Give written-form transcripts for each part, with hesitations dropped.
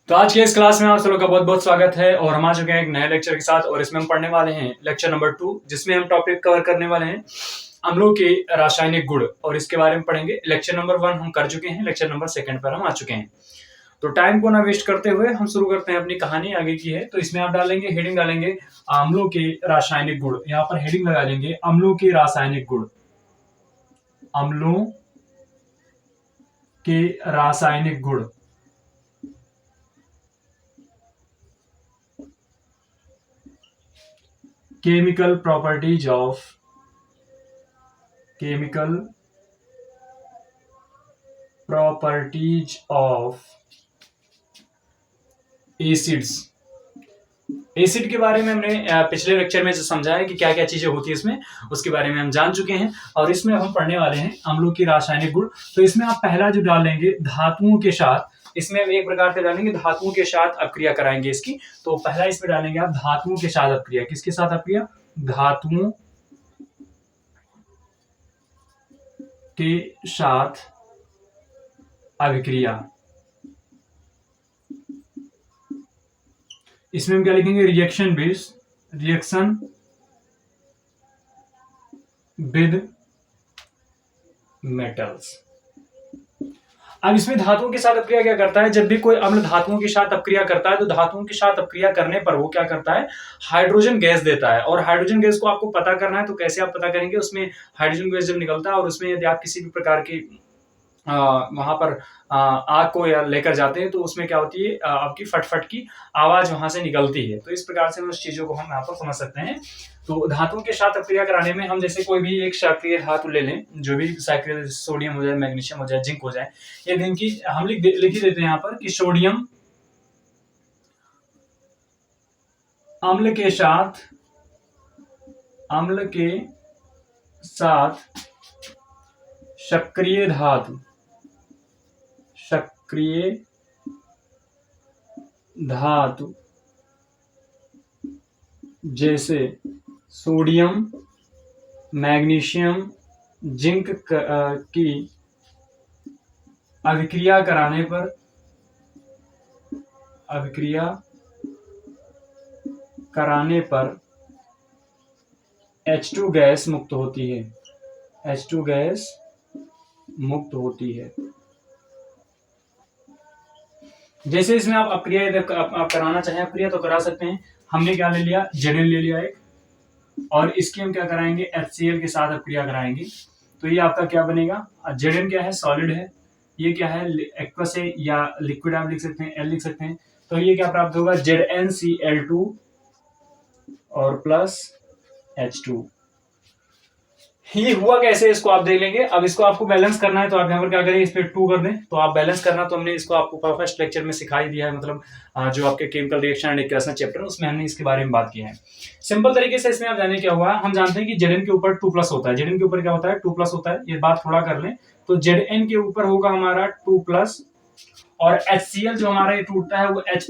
तो आज के इस क्लास में आप सब लोग का बहुत बहुत स्वागत है और हम आ चुके हैं एक नए लेक्चर के साथ। और इसमें हम पढ़ने वाले हैं लेक्चर नंबर 2, जिसमें हम टॉपिक कवर करने वाले हैं अम्लों के रासायनिक गुण, और इसके बारे में पढ़ेंगे। लेक्चर नंबर 1 हम कर चुके हैं, लेक्चर नंबर 2 पर हम आ चुके हैं। तो टाइम को ना वेस्ट करते हुए हम शुरू करते हैं। अपनी कहानी आगे की है, तो इसमें आप डालेंगे, हेडिंग डालेंगे अम्लों के रासायनिक गुण। यहाँ पर हेडिंग लगा लेंगे अम्लों के रासायनिक गुण। अम्लों के रासायनिक गुण। Chemical properties of acids. Acid के बारे में हमने पिछले लेक्चर में जो समझा है कि क्या क्या चीजें होती है इसमें, उसके बारे में हम जान चुके हैं। और इसमें हम पढ़ने वाले हैं अम्लों की रासायनिक गुण। तो इसमें आप पहला जो डालेंगे धातुओं के साथ, इसमें एक प्रकार से डालेंगे धातुओं के साथ अपक्रिया कराएंगे इसकी। तो पहला इसमें डालेंगे आप धातुओं के साथ अपक्रिया। किसके साथ अपक्रिया? धातुओं के साथ अभिक्रिया। इसमें हम क्या लिखेंगे? Reaction with metals. अब इसमें धातुओं के साथ अपक्रिया क्या करता है? जब भी कोई अम्ल धातुओं के साथ अपक्रिया करता है तो धातुओं के साथ अपक्रिया करने पर वो क्या करता है? हाइड्रोजन गैस देता है। और हाइड्रोजन गैस को आपको पता करना है, तो कैसे आप पता करेंगे? उसमें हाइड्रोजन गैस जब निकलता है और उसमें यदि आप किसी भी प्रकार की वहां पर आग को या लेकर जाते हैं तो उसमें क्या होती है? आपकी फटफट की आवाज वहां से निकलती है। तो इस प्रकार से उस चीजों को हम यहाँ पर समझ सकते हैं। तो धातुओं के साथ अपक्रिया कराने में हम जैसे कोई भी एक सक्रिय धातु ले लें, जो भी सक्रिय, सोडियम हो जाए, मैग्नीशियम हो जाए, जिंक हो जाए, ये दिन की हम लिख ही देते हैं यहाँ पर कि सोडियम अम्ल के साथ सक्रिय धातु जैसे सोडियम, मैग्नीशियम, जिंक की अभिक्रिया कराने पर H2 गैस मुक्त होती है। H2 गैस मुक्त होती है। जैसे इसमें आप अपक्रिया आप कराना चाहें अपक्रिया तो करा सकते हैं। हमने क्या ले लिया? Zn ले लिया एक, और इसकी हम क्या कराएंगे? HCl के साथ अपक्रिया कराएंगे। तो ये आपका क्या बनेगा? Zn क्या है? सॉलिड है। ये क्या है? एक्वस है, या लिक्विड आप लिख सकते हैं, L लिख सकते हैं। तो ये क्या प्राप्त होगा? ZnCl2 और प्लस H2। ये हुआ कैसे, इसको आप देख लेंगे। अब इसको आपको बैलेंस करना है, तो आप यहाँ पर क्या करें? इस पे 2 कर दें। तो आप बैलेंस करना, तो हमने इसको आपको फर्स्ट लेक्चर में सिखाई दिया है, मतलब जो आपके chemical reaction and equation chapter है उसमें हमने इसके बारे में बात की है। सिंपल तरीके से इसमें आप जाने क्या हुआ, हम जानते हैं कि Zn के ऊपर 2+ होता है। Zn के ऊपर क्या होता है? 2+ होता है। ये बात थोड़ा कर लें, तो Zn के ऊपर होगा हमारा 2+, और HCl जो हमारा ये टूटता है वो H+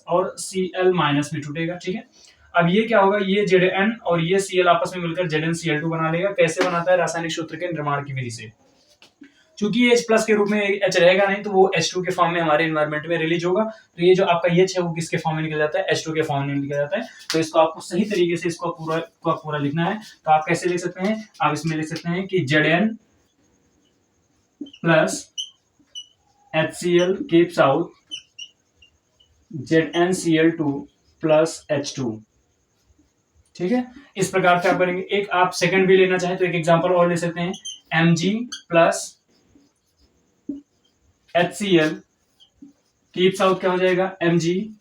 और Cl- में टूटेगा। ठीक है। अब ये क्या होगा? ये Zn और ये Cl आपस में मिलकर ZnCl2 बना लेगा। कैसे बनाता है? रासायनिक सूत्र के निर्माण की विधि से। चूंकि ये H+ के रूप में H रहेगा नहीं, तो वो H2 के फॉर्म में हमारे एनवायरमेंट में रिलीज होगा। तो ये जो आपका H है वो किसके फॉर्म में निकल जाता है? H2 के फॉर्म में निकल जाता है। तो इसको आपको सही तरीके से इसको पूरा लिखना है। तो आप कैसे लिख सकते हैं? आप इसमें लिख सकते हैं कि Zn plus HCl keeps out ZnCl2 plus H2। ठीक है। इस प्रकार से आप करेंगे। एक आप सेकंड भी लेना चाहें तो एक एग्जांपल और ले सकते हैं। Mg plus HCl keeps out क्या हो जाएगा? MgCl2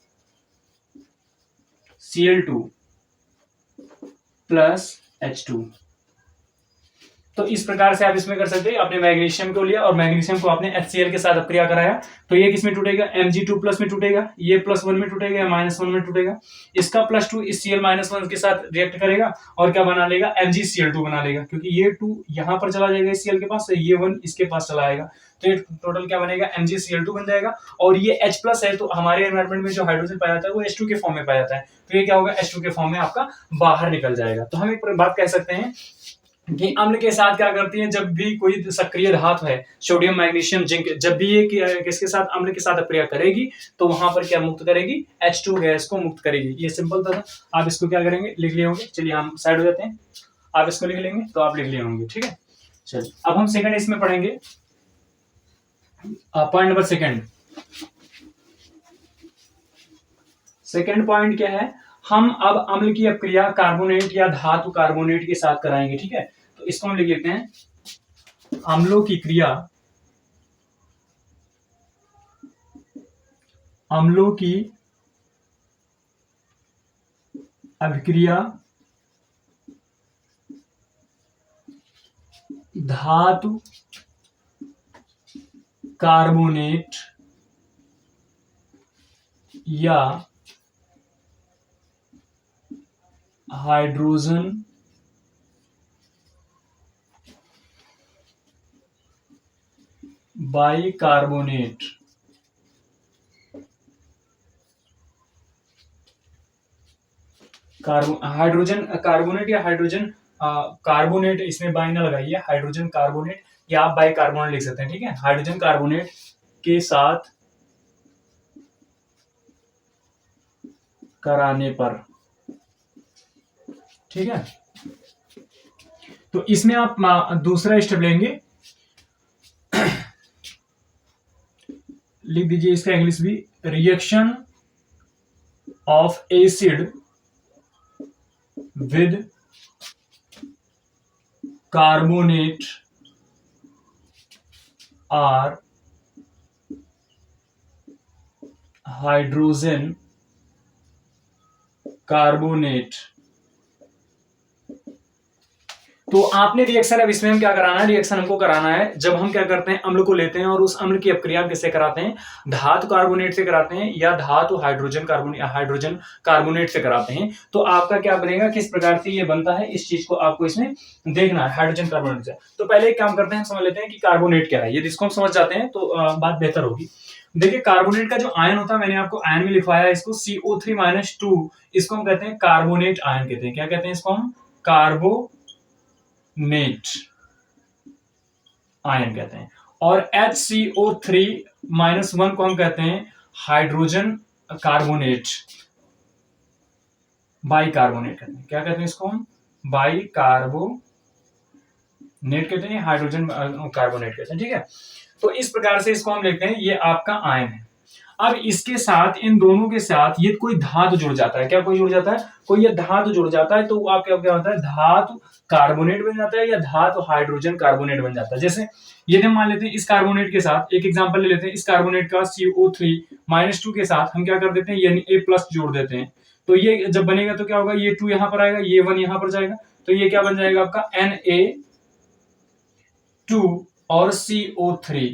plus H2। तो इस प्रकार से आप इसमें कर सकते हैं। आपने मैग्नीशियम को लिया और मैग्नीशियम को आपने HCl के साथ अपक्रिया कराया, तो ये किसमें टूटेगा? Mg2+ में टूटेगा। ये +1 में टूटेगा या -1 में टूटेगा। इसका +2 इस Cl-1 के साथ रिएक्ट करेगा और क्या बना लेगा? MgCl2 बना लेगा, क्योंकि ये 2 यहां पर चला जाएगा इस Cl के पास, तो ये 1 इसके पास चला आएगा। तो ये टोटल क्या बनेगा? MgCl2 बन जाएगा। और ये H+ है, तो हमारे एनवायरमेंट में जो हाइड्रोजन पाया जाता है वो H2 के फॉर्म में पाया जाता है। तो ये क्या होगा? H2 के फॉर्म में आपका बाहर निकल जाएगा। तो हम एक बात कह सकते हैं कि अम्ल के साथ क्या करती है, जब भी कोई सक्रिय धातु है, सोडियम, मैग्नीशियम, जिंक, जब भी ये किसके साथ, अम्ल के साथ अक्रिया करेगी तो वहां पर क्या मुक्त करेगी, H2 गैस को मुक्त करेगी। ये सिंपल था। आप इसको क्या करेंगे, लिख लिए होंगे। चलिए हम साइड हो जाते हैं, आप इसको लिख लेंगे तो आप लिख लिए होंगे, ठीक है। चलिए अब हम सेकंड इसमें पढ़ेंगे, पॉइंट नंबर सेकंड पॉइंट क्या है, हम अब अम्ल की अपक्रिया कार्बोनेट या धातु कार्बोनेट के साथ कराएंगे, ठीक है। तो इसको हम लिख लेते हैं, अम्लों की क्रिया, अम्लों की अभिक्रिया धातु कार्बोनेट या हाइड्रोजन बाइकार्बोनेट हाइड्रोजन कार्बोनेट या हाइड्रोजन कार्बोनेट, इसमें बाई ना लगाइए, हाइड्रोजन कार्बोनेट या आप बाइकार्बोनेट लिख सकते हैं, ठीक है। हाइड्रोजन कार्बोनेट के साथ कराने पर, ठीक है। तो इसमें आप दूसरा स्टेप लेंगे, लिख दीजिए इसका इंग्लिश भी, reaction of acid with carbonate or hydrogen carbonate. तो आपने रिएक्शन, अब इसमें हम क्या कराना है, रिएक्शन हमको कराना है, जब हम क्या करते हैं, अम्ल को लेते हैं और उस अम्ल की अपक्रिया किससे कराते हैं, धातु कार्बोनेट से कराते हैं या धातु हाइड्रोजन कार्बोनेट से कराते हैं। तो आपका क्या बनेगा, किस प्रकार से ये बनता है, इस चीज को आपको इसमें देखना है, हाइड्रोजन कार्बोनेट से। तो पहले एक काम करते हैं, समझ लेते हैं कि कार्बोनेट क्या है। ये जिसको हम समझ जाते हैं तो बात बेहतर होगी। देखिए कार्बोनेट का जो आयन होता है, मैंने आपको आयन में लिखवाया है इसको, CO3-2, इसको हम कहते हैं कार्बोनेट आयन कहते हैं। क्या कहते हैं इसको हम, कार्बोनेट आयन कहते हैं। और HCO3-1 को हम कहते हैं हाइड्रोजन कार्बोनेट, बाइकार्बोनेट कहते हैं। क्या कहते हैं इसको हम, बाइकार्बोनेट कहते हैं, हाइड्रोजन कार्बोनेट कहते हैं, ठीक है। तो इस प्रकार से इसको हम लिखते हैं, ये आपका आयन है। अब इसके साथ, इन दोनों के साथ ये कोई धातु जुड़ जाता है, क्या कोई जुड़ जाता है, कोई ये धातु जुड़ जाता है, तो आपका क्या होता है, धातु कार्बोनेट बन जाता है या धातु हाइड्रोजन कार्बोनेट बन जाता है। जैसे यदि हम मान लेते हैं इस कार्बोनेट के साथ, एक एग्जांपल ले लेते हैं, इस कार्बोनेट का CO3-2 के साथ हम क्या कर देते हैं, Na+ जोड़ देते हैं। तो ये जब बनेगा तो क्या होगा, ये 2 यहां पर आएगा, ये 1 यहां पर जाएगा, तो ये क्या बन जाएगा आपका Na2 और CO3,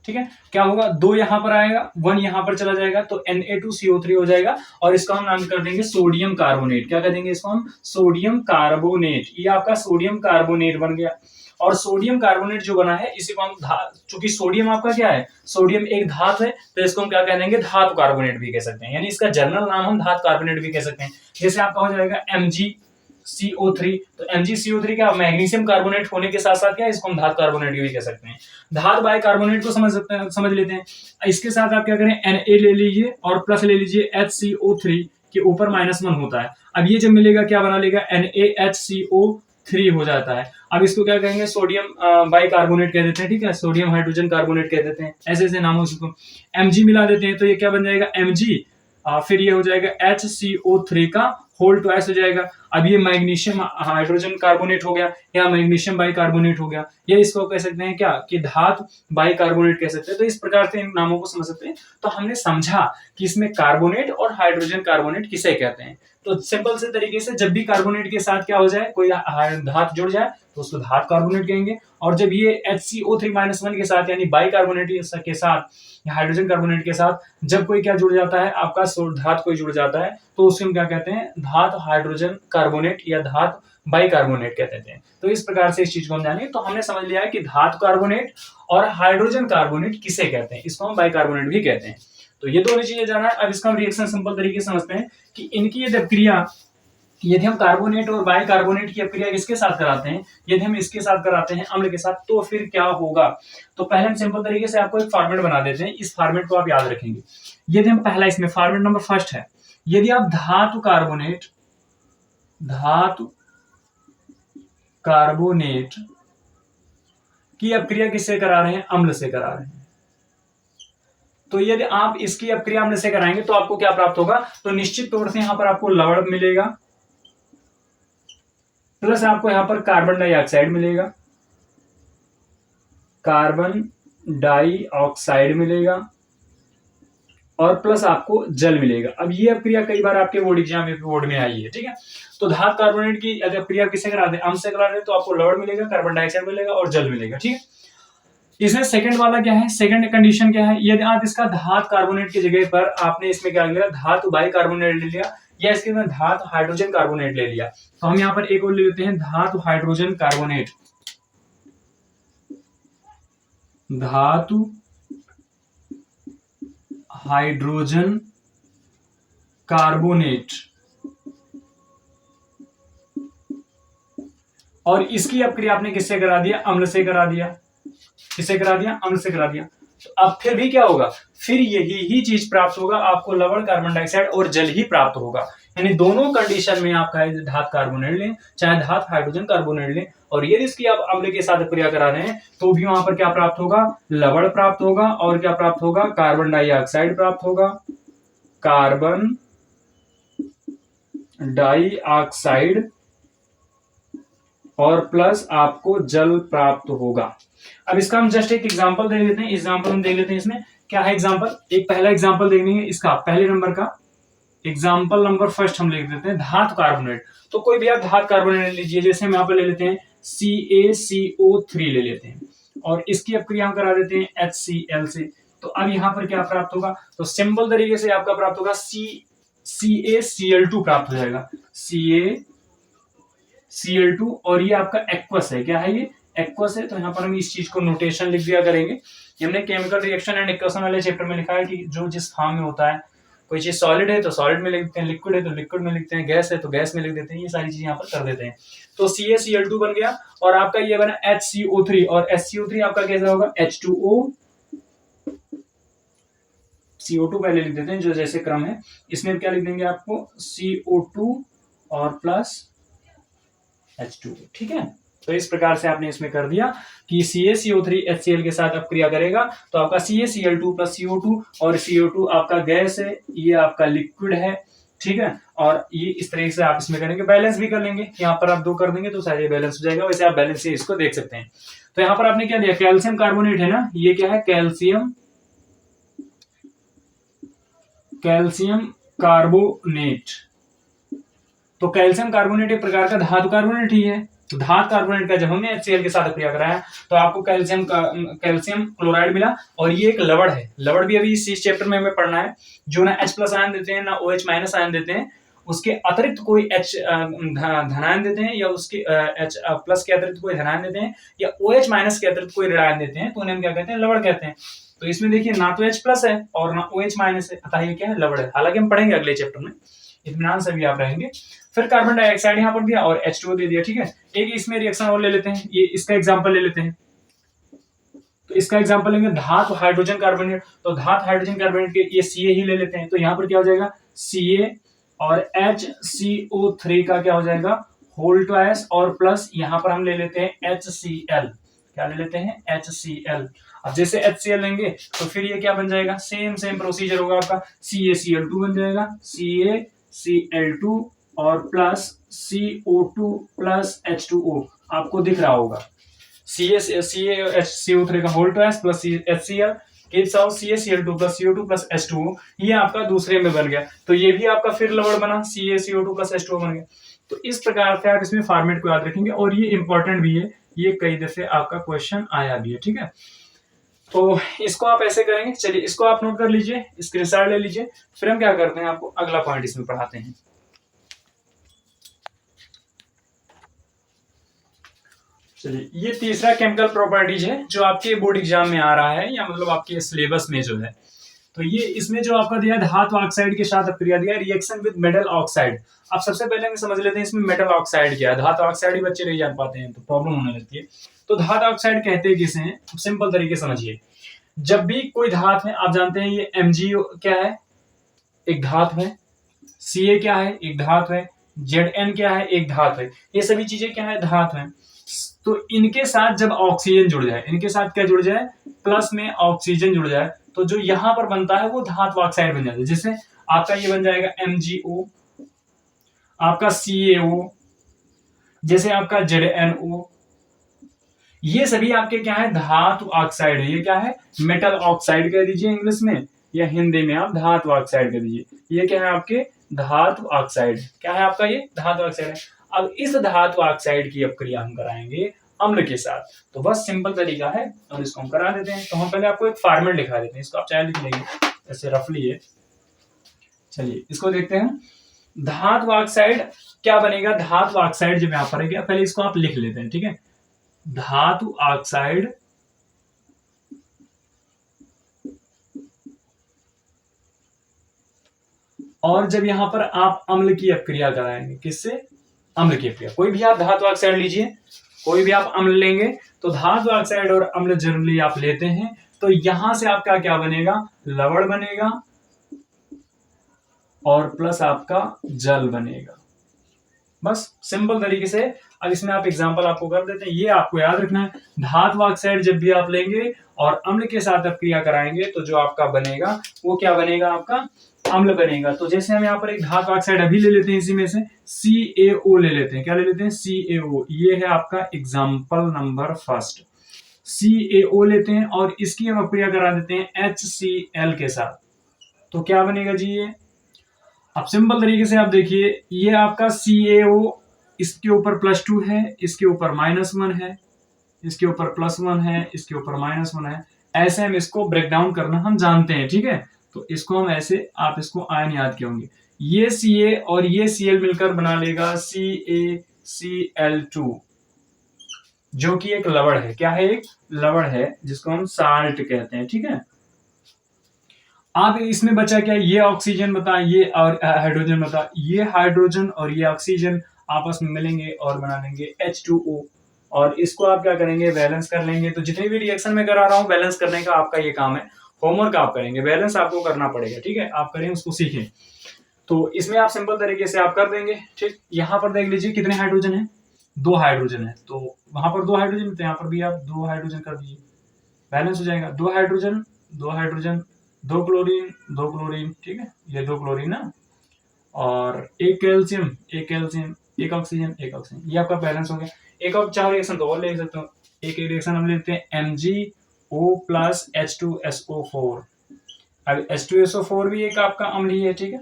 ठीक है। क्या होगा, 2 यहां पर आएगा, 1 यहां पर चला जाएगा, तो Na2CO3 हो जाएगा। और इसका हम नाम कर देंगे सोडियम कार्बोनेट। क्या कर देंगे इसको हम, सोडियम कार्बोनेट। ये आपका सोडियम कार्बोनेट बन गया। और सोडियम कार्बोनेट जो बना है, इसी को हम चूंकि सोडियम आपका क्या है, सोडियम एक धातु है, तो इसको हम क्या कह देंगे, धातु कार्बोनेट भी कह सकते हैं, यानी इसका जनरल नाम हम धातु कार्बोनेट भी कह सकते हैं। जैसे आपका हो जाएगा MgCO3, तो MgCO3 क्या, मैग्नीशियम कार्बोनेट होने के साथ साथ क्या, इसको हम धातु कार्बोनेट भी कह सकते हैं। धातु बाइकार्बोनेट को समझ लेते हैं। इसके साथ आप क्या करें, Na ले लीजिए और प्लस ले लीजिए HCO3 के ऊपर -1 होता है। अब ये जब मिलेगा क्या बना लेगा, NaHCO3 हो जाता है। अब इसको क्या कहेंगे, सोडियम बाइकार्बोनेट कह देते हैं, ठीक है, सोडियम हाइड्रोजन कार्बोनेट कह देते हैं, ऐसे ऐसे नामों से। Mg मिला देते हैं, तो ये क्या बन जाएगा, Mg, फिर ये हो जाएगा HCO3 का होल ट्वाइस हो जाएगा। अब ये मैग्नीशियम हाइड्रोजन कार्बोनेट हो गया या मैग्नीशियम बाइकार्बोनेट हो गया, या इसको कह सकते हैं क्या, कि धातु बाइकार्बोनेट कह सकते हैं। तो इस प्रकार से इन नामों को समझ सकते हैं। तो हमने समझा कि इसमें कार्बोनेट और हाइड्रोजन कार्बोनेट किसे कहते हैं। तो सिंपल से तरीके से, जब भी कार्बोनेट के साथ क्या हो जाए, कोई धातु जुड़ जाए, तो उसको धातु कार्बोनेट कहेंगे। और जब ये HCO3-1 के साथ, यानी बाइकार्बोनेट के साथ, हाइड्रोजन कार्बोनेट के साथ जब कोई क्या जुड़ जाता है, आपका धातु कोई जुड़ जाता है, तो उसको हम क्या कहते हैं, धातु हाइड्रोजन कार्बोनेट या धातु बाइकार्बोनेट कहते हैं। तो इस प्रकार से इस चीज को हम जानेंगे। तो हमने समझ लिया है कि धातु कार्बोनेट और हाइड्रोजन कार्बोनेट किसे कहते हैं, इसको हम बाइकार्बोनेट भी कहते हैं। तो ये दोनों चीजें जाना है। अब इसका हम रिएक्शन सिंपल तरीके से समझते हैं कि इनकी यदि क्रिया यदि हम कार्बोनेट और बाइकार्बोनेट की अभिक्रिया किसके साथ कराते हैं, यदि हम इसके साथ कराते हैं अम्ल के साथ, तो फिर क्या होगा। तो पहले हम सिंपल तरीके से आपको एक फॉर्मेट बना देते हैं, इस फॉर्मेट को आप याद रखेंगे। यदि हम पहला इसमें फॉर्मेट नंबर फर्स्ट है, यदि आप धातु कार्बोनेट की अभिक्रिया किससे करा रहे हैं, अम्ल से करा रहे हैं। तो यदि आप इसकी अभिक्रिया अम्ल से कराएंगे तो आपको क्या प्राप्त होगा, तो निश्चित तौर से यहां पर आपको लवण मिलेगा, प्लस आपको यहां पर कार्बन डाइऑक्साइड मिलेगा, कार्बन डाइऑक्साइड मिलेगा, और प्लस आपको जल मिलेगा। अब ये अभिक्रिया कई बार आपके बोर्ड एग्जाम में बोर्ड में आई है, ठीक है। तो धातु कार्बोनेट की अगर अभिक्रिया किससे कराते हैं, अम्ल से कराते हैं, तो आपको लवण मिलेगा, कार्बन डाइऑक्साइड मिलेगा और जल मिलेगा, ठीक है। इसमें सेकंड वाला क्या है, सेकंड कंडीशन क्या है, यदि आप इसका धातु कार्बोनेट की जगह पर आपने इसमें क्या लिया, धातु बाइकार्बोनेट ले लिया, या इसके अंदर धातु हाइड्रोजन कार्बोनेट ले लिया, तो हम यहाँ पर एक और ले लेते हैं, धातु हाइड्रोजन कार्बोनेट। धातु हाइड्रोजन कार्बोनेट, और इसकी अभिक्रिया आपने किससे करा दिया, अम्ल से करा दिया, किससे करा दिया, अम्ल से करा दिया। तो अब फिर भी क्या होगा, फिर यही ही चीज प्राप्त होगा, आपको लवण, कार्बन डाइऑक्साइड और जल ही प्राप्त होगा। यानी दोनों कंडीशन में आप धातु कार्बोनेट लें चाहे धातु हाइड्रोजन कार्बोनेट लें, और यदि इसकी आप अम्ल के साथ अभिक्रिया करा रहे हैं तो भी वहां पर क्या प्राप्त होगा, लवण प्राप्त होगा, और क्या प्राप्त होगा, कार्बन डाइऑक्साइड प्राप्त होगा, कार्बन डाइऑक्साइड, और प्लस आपको जल प्राप्त होगा। अब इसका हम जस्ट एक एग्जांपल दे लेते हैं, एग्जांपल हम देख लेते हैं। इसमें क्या है एग्जांपल, एक पहला एग्जांपल देखनी है, इसका पहले नंबर का एग्जांपल नंबर फर्स्ट हम लिख देते हैं, धातु कार्बोनेट। तो कोई भी आप धातु कार्बोनेट लीजिए, जैसे हम यहाँ पे ले लेते हैं CaCO3 ले लेते हैं, और इसकी अभिक्रिया हम करा देते हैं HCl से। तो अब यहाँ पर क्या प्राप्त होगा, तो सिंपल तरीके से आपका प्राप्त होगा CaCl2 प्राप्त हो जाएगा, CaCl2, और ये आपका एक्वस है, क्या है ये, एक्वस है। तो यहाँ पर हम इस चीज को नोटेशन लिख दिया करेंगे। हमने केमिकल रिएक्शन एंड इक्वेशन वाले चैप्टर में लिखा है कि जो जिस फॉर्म में होता है, कोई चीज सॉलिड है तो सॉलिड में लिखते हैं, लिक्विड है तो लिक्विड में लिखते हैं, गैस है तो गैस में लिख देते हैं, ये सारी चीजें यहाँ पर कर देते हैं। तो CaCl2 बन गया, और आपका ये बना HCO3, और HCO3 आपका कैसा होगा, H2O, CO2 पहले लिख देते हैं जो जैसे क्रम है, इसमें क्या लिख देंगे आपको, CO2 और प्लस H2O, ठीक है। तो इस प्रकार से आपने इसमें कर दिया कि CaCO3 HCl के साथ अभिक्रिया करेगा, तो आपका CaCl2 प्लस CO2, और CO2 आपका गैस है, ये आपका लिक्विड है, ठीक है। और ये इस तरीके से आप इसमें करेंगे, बैलेंस भी कर लेंगे, यहाँ पर आप 2 कर देंगे तो सारे बैलेंस हो जाएगा। वैसे आप बैलेंस से इसको देख सकते हैं। तो यहाँ पर आपने क्या दिया, कैल्शियम कार्बोनेट है ना, ये क्या है, कैल्शियम कार्बोनेट। तो कैल्शियम कार्बोनेट एक प्रकार का धातु कार्बोनेट ही है। तो धातु कार्बोनेट का जब हमने HCl के साथ अभिक्रिया कराया तो आपको कैल्शियम क्लोराइड मिला, और ये एक लवण है। लवण भी अभी इस चैप्टर में हमें पढ़ना है, जो ना H+ आयन देते हैं ना OH- आयन देते हैं, उसके अतिरिक्त कोई H धनायन देते हैं, या उसके H+ के अतिरिक्त कोई धनायन देते हैं, या OH- के अतिरिक्त कोई ऋणायन देते हैं, तो उन्हें हम क्या कहते हैं, लवण कहते हैं। तो इसमें देखिए ना तो H+ है और ना OH- है, अतः ये क्या है, लवण है। हालांकि हम पढ़ेंगे अगले चैप्टर में, इत्मीनान से भी आप रहेंगे। फिर कार्बन डाइऑक्साइड यहाँ पर दिया और H2O दे दिया, ठीक है। एक इसमें रिएक्शन और ले लेते हैं, ये इसका एग्जांपल ले लेते हैं। तो इसका एग्जांपल लेंगे धातु हाइड्रोजन कार्बोनेट। तो धातु हाइड्रोजन कार्बोनेट के ये Ca ही ले लेते हैं, तो यहाँ पर क्या हो जाएगा, Ca और HCO3 का क्या हो जाएगा, होल ट्वाइस, और प्लस यहाँ पर हम ले लेते हैं HCl। क्या ले लेते हैं, HCl। अब जैसे HCl लेंगे तो फिर ये क्या बन जाएगा, सेम प्रोसीजर होगा आपका, CaCl2 बन जाएगा, CaCl2 और प्लस CO2 प्लस H2O, आपको दिख रहा होगा, CaHCO3 का whole twice plus HCl, CaCl2 plus CO2 plus H2O, ये आपका दूसरे में बन गया। तो ये भी आपका फिर लवण बना, CaCO2 प्लस H2O बन गया। तो इस प्रकार से आप इसमें फॉर्मेट को याद रखेंगे, और ये इंपॉर्टेंट भी है, ये कई दफे आपका क्वेश्चन आया भी है, ठीक है। तो इसको आप ऐसे करेंगे, चलिए इसको आप नोट कर लीजिए, स्क्रीनशॉट ले लीजिए। फिर हम क्या करते हैं, आपको अगला पॉइंट इसमें पढ़ाते हैं। चलिए, ये तीसरा केमिकल प्रॉपर्टीज है जो आपके बोर्ड एग्जाम में आ रहा है, या मतलब आपके सिलेबस में जो है। तो ये इसमें जो आपका दिया है धातु ऑक्साइड के साथ अपक्रिया दिया है रिएक्शन विद मेटल ऑक्साइड। अब सबसे पहले हम समझ लेते हैं इसमें मेटल ऑक्साइड क्या है। धातु ऑक्साइड ही बच्चे नहीं जान पाते हैं तो प्रॉब्लम होने लगती है। तो धातु ऑक्साइड कहते हैं किसे हैं, सिंपल तरीके समझिए। जब भी कोई धातु है, आप जानते हैं ये MgO क्या है, एक धातु है, Ca क्या है, एक धातु है, Zn क्या है, एक धातु है। ये सभी चीजें क्या है, धातु है। तो इनके साथ जब ऑक्सीजन जुड़ जाए, इनके साथ क्या जुड़ जाए, प्लस में ऑक्सीजन जुड़ जाए, तो जो यहां पर बनता है वो धातु ऑक्साइड बन जाता है। जिससे आपका ये बन जाएगा MgO, आपका CaO, जैसे आपका ZnO, ये सभी आपके क्या है, धातु ऑक्साइड है। ये क्या है, मेटल ऑक्साइड कह दीजिए इंग्लिश में, या हिंदी में आप धातु ऑक्साइड कह दीजिए। ये क्या है, आपके धातु ऑक्साइड। क्या है आपका, ये धातु ऑक्साइड है। अब इस धातु ऑक्साइड की अपक्रिया हम कराएंगे अम्ल के साथ। तो बस सिंपल तरीका है और इसको हम करा देते हैं। तो हम पहले आपको एक फॉर्मेट दिखा देते हैं, इसको आप चाहे लिख लेंगे ऐसे रफली है। चलिए इसको देखते हैं। धातु ऑक्साइड क्या बनेगा, धातु ऑक्साइड जब यहां पर है, पहले इसको आप लिख लेते हैं, ठीक है। धातु ऑक्साइड और जब यहां पर आप अम्ल की अपक्रिया कराएंगे, किससे, अम्ल की अपक्रिया। कोई भी आप धातु ऑक्साइड लीजिए, कोई भी आप अम्ल लेंगे, तो धातु ऑक्साइड और अम्ल जनरली आप लेते हैं, तो यहां से आपका क्या बनेगा, लवण बनेगा और प्लस आपका जल बनेगा। बस सिंपल तरीके से। अब इसमें आप एग्जांपल आपको कर देते हैं, ये आपको याद रखना है। धातु ऑक्साइड जब भी आप लेंगे और अम्ल के साथ अपक्रिया कराएंगे, तो जो आपका बनेगा वो क्या बनेगा, आपका अम्ल बनेगा। तो जैसे हम यहाँ पर एक धातु ऑक्साइड अभी ले लेते हैं, इसी में से CaO ले लेते हैं। क्या ले लेते हैं, CaO। ये है आपका एग्जाम्पल नंबर फर्स्ट। CaO लेते हैं और इसकी हम अपक्रिया करा देते हैं HCl के साथ। तो क्या बनेगा जी, ये अब सिंपल तरीके से आप देखिए, ये आपका CaO, इसके ऊपर +2 है, इसके ऊपर -1 है, इसके ऊपर +1 है, इसके ऊपर -1 है। ऐसे हम इसको ब्रेक डाउन करना हम जानते हैं, ठीक है। तो इसको हम ऐसे, आप इसको आयन याद किए होंगे। ये Ca और ये Cl मिलकर बना लेगा CaCl2, जो कि एक लवण है। क्या है, एक लवण है, जिसको हम साल्ट कहते हैं, ठीक है। आप इसमें बचा क्या, ये ऑक्सीजन बता, ये और हाइड्रोजन बता, ये हाइड्रोजन और ये ऑक्सीजन आपस में मिलेंगे और बना लेंगे H2O। और इसको आप क्या करेंगे, बैलेंस कर लेंगे। तो जितनी भी रिएक्शन में करा रहा हूं, बैलेंस करने का आपका ये काम है। होमवर्क आप करेंगे, बैलेंस आपको करना पड़ेगा, ठीक है। आप करें, उसको सीखें। तो इसमें आप सिंपल तरीके से आप कर देंगे, ठीक। यहाँ पर देख लीजिए कितने हाइड्रोजन है, 2 हाइड्रोजन है। तो वहां पर 2 हाइड्रोजन, तो यहाँ पर भी आप 2 हाइड्रोजन कर दीजिए, बैलेंस हो जाएगा। 2 हाइड्रोजन 2 हाइड्रोजन, 2 क्लोरीन 2 क्लोरीन, ठीक है। ये 2 क्लोरीन ना, और एक कैल्शियम 1 कैल्शियम, 1 ऑक्सीजन 1 ऑक्सीजन, ये आपका बैलेंस हो गया। एक और 4 रिएक्शन तो और ले सकते हो। एक रिएक्शन हम लेते हैं MgO प्लस H2SO4। अब H2SO4 भी एक आपका अम्ल ही है, ठीक है।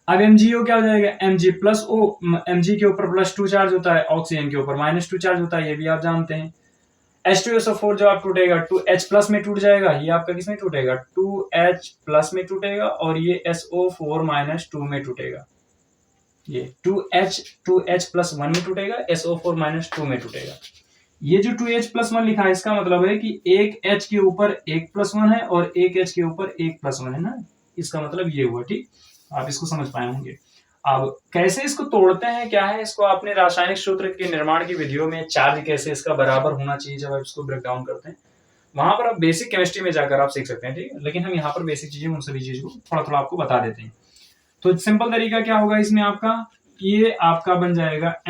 अब MgO क्या हो जाएगा, Mg प्लस O, Mg के ऊपर +2 चार्ज होता है, ऑक्सीजन के ऊपर -2 चार्ज होता है, ये भी आप जानते हैं। H2SO4 जो आप टूटेगा 2H प्लस में टूट जाएगा, ये आपका किसमें टूटेगा, 2H प्लस में टूटेगा, और ये SO4 -2 में टूटेगा। ये 2H प्लस 1 में टूटेगा, SO4 -2 में टूटेगा। ये जो 2H प्लस 1 लिखा है, इसका मतलब है कि एक H के ऊपर 1 + 1 है और एक H के ऊपर 1 + 1 है ना। इसका मतलब ये हुआ, ठीक। आप इसको समझ पाए होंगे। अब कैसे इसको तोड़ते हैं, क्या है, इसको आपने रासायनिक सूत्र के निर्माण की विधियों में चार्ज कैसे इसका बराबर होना चाहिए जब आप इसको ब्रेक डाउन करते हैं, वहां पर आप बेसिक केमिस्ट्री में जाकर आप सीख सकते हैं, ठीक है। लेकिन हम यहाँ पर बेसिक चीजें, उन सभी चीजों को थोड़ा थोड़ा आपको बता देते हैं। तो सिंपल तरीका क्या होगा इसमें आपका, ये आपका बन जाएगा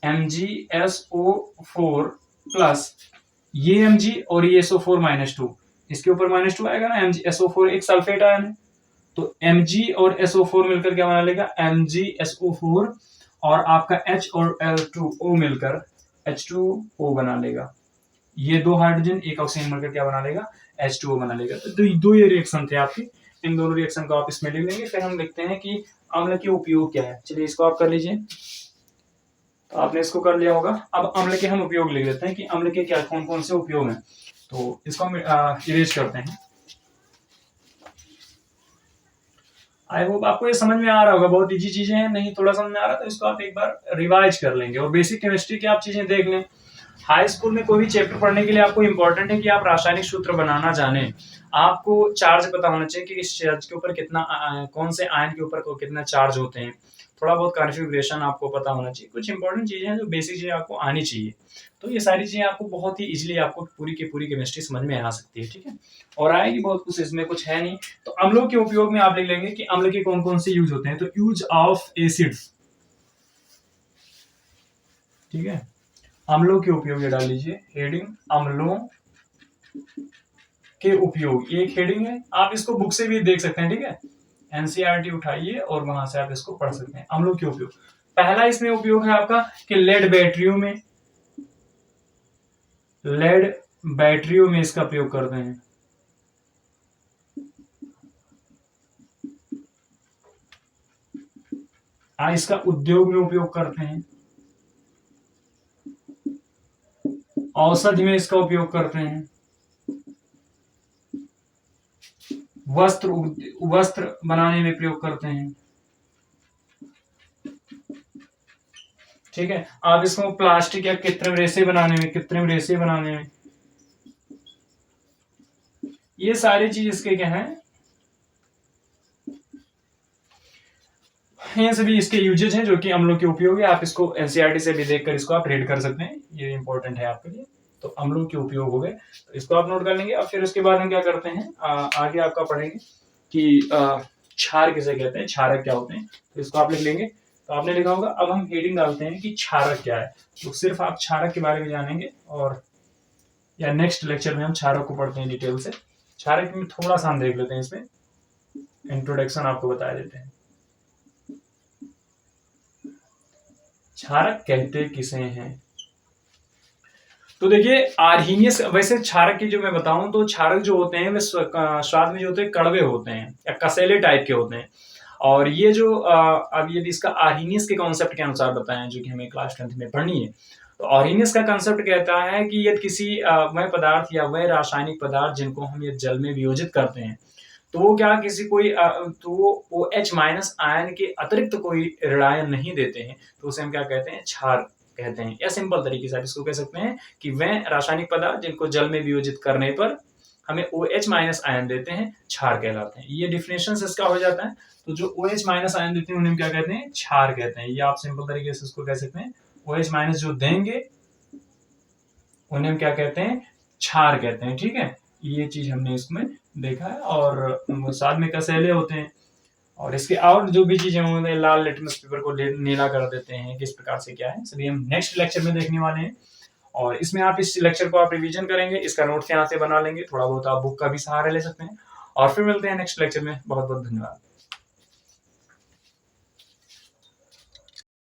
MgSO4 प्लस ये Mg और ये SO4 -2, इसके ऊपर -2 आएगा ना। MgSO4 एक सल्फेट आयन है, तो Mg और SO4 मिलकर क्या बना लेगा, MgSO4, और आपका H और L2O मिलकर H2O बना लेगा। ये 2 हाइड्रोजन 1 ऑक्सीजन मिलकर क्या बना लेगा, H2O बना लेगा। तो 2 ये रिएक्शन थे आपके, इन दोनों रिएक्शन को आप इसमें लिख लेंगे। फिर हम लिखते हैं कि अम्ल के उपयोग क्या है। चलिए इसको आप कर लीजिए। तो आपने इसको कर लिया होगा। अब अम्ल के हम उपयोग लिख लेते हैं कि अम्ल के क्या कौन कौन से उपयोग हैं। तो इसको हम इरेज करते हैं। आई होप आपको ये समझ में आ रहा होगा, बहुत इजी चीजें हैं। नहीं थोड़ा समझ में आ रहा तो इसको आप एक बार रिवाइज कर लेंगे और बेसिक केमिस्ट्री की आप चीजें देख लें। हाई स्कूल में कोई भी चैप्टर पढ़ने के लिए आपको इंपॉर्टेंट है कि आप रासायनिक सूत्र बनाना जाने, आपको चार्ज पता होना चाहिए कि इस चार्ज के ऊपर कितना कौन से आयन के ऊपर कितना चार्ज होते हैं, थोड़ा बहुत कॉन्फ़िगरेशन आपको पता होना चाहिए, कुछ इंपॉर्टेंट चीजें हैं जो बेसिक चीजें आपको आनी चाहिए। तो ये सारी चीजें आपको बहुत ही इजीली आपको पूरी की पूरी केमिस्ट्री समझ में आ सकती है, ठीक है, और आएगी बहुत कुछ, इसमें कुछ है नहीं। तो अम्लों के उपयोग में आप लिख लेंगे कि अम्ल के कौन कौन से यूज होते हैं। तो यूज ऑफ एसिड्स, ठीक है, अम्लों के उपयोग ये डाल लीजिए हेडिंग, अम्लों के उपयोग, ये एक हेडिंग है, आप इसको बुक से भी देख सकते हैं, ठीक है, एनसीईआरटी उठाइए और वहां से आप इसको पढ़ सकते हैं। अम्लों के उपयोग, पहला इसमें उपयोग है आपका कि लेड बैटरियों में इसका प्रयोग करते हैं। इसका उद्योग में उपयोग करते हैं, औषधि में इसका उपयोग करते हैं, वस्त्र बनाने में प्रयोग करते हैं, ठीक है, आप इसको प्लास्टिक या कृत्रिम रेशे बनाने में, ये सारी चीज इसके क्या है, ये सभी इसके यूजेज हैं जो कि अम्लों के उपयोग है। आप इसको एनसीईआरटी से भी देखकर इसको आप रीड कर सकते हैं, ये इंपॉर्टेंट है आपके लिए। तो अम्लों के उपयोग हो गए, तो इसको आप नोट कर लेंगे। और फिर उसके बाद हम क्या करते हैं, आगे आपका पढ़ेंगे कि क्षार किसे कहते हैं, क्षारक क्या होते हैं, तो इसको आप लिख लेंगे। तो आपने लिखा होगा, अब हम हेडिंग डालते हैं कि क्षारक क्या है, तो सिर्फ आप क्षारक के बारे में जानेंगे, और या नेक्स्ट लेक्चर में हम क्षारक को पढ़ते हैं डिटेल से। क्षारक में थोड़ा सा हम देख लेते हैं, इसमें इंट्रोडक्शन आपको बता देते हैं। क्षारक कहते किसे हैं, तो देखिए आर्हीनियस, वैसे क्षारक की जो मैं बताऊं तो क्षारक जो होते हैं वे स्वाद में जो होते हैं कड़वे होते हैं या कसेले टाइप के होते हैं। और ये जो अब यदि इसका आर्हीनियस के कॉन्सेप्ट के अनुसार बताएं जो कि हमें क्लास 10th में पढ़नी है, तो आर्हीनियस का कॉन्सेप्ट कहता है कि यदि किसी वह पदार्थ या वह रासायनिक पदार्थ जिनको हम ये जल में वियोजित करते हैं, तो वो क्या किसी कोई तो वो OH- आयन के अतिरिक्त कोई ऋणायन नहीं देते हैं, तो उसे हम क्या कहते हैं, क्षार कहते हैं। या सिंपल तरीके से आप इसको कह सकते हैं कि वह रासायनिक पदार्थ जिनको जल में वियोजित करने पर हमें OH- आयन देते हैं, क्षार कहलाते हैं। ये डिफिनेशन इसका हो जाता है। तो जो OH- आयन देते हैं उन्हें क्या कहते हैं, क्षार कहते हैं। ये आप सिंपल तरीके से इसको कह सकते हैं, OH- जो देंगे उन्हें हम क्या कहते हैं, क्षार कहते हैं, ठीक है। ये चीज हमने इसमें देखा है। और साथ में कसेले होते हैं, और इसके और जो भी चीजें होंगे, लाल लिटमस पेपर को नीला कर देते हैं, किस प्रकार से क्या है, सभी हम नेक्स्ट लेक्चर में देखने वाले हैं। और इसमें आप इस लेक्चर को आप रिवीजन करेंगे, इसका नोट्स यहाँ से बना लेंगे, थोड़ा बहुत आप बुक का भी सहारा ले सकते हैं। और फिर मिलते हैं नेक्स्ट लेक्चर में। बहुत बहुत धन्यवाद।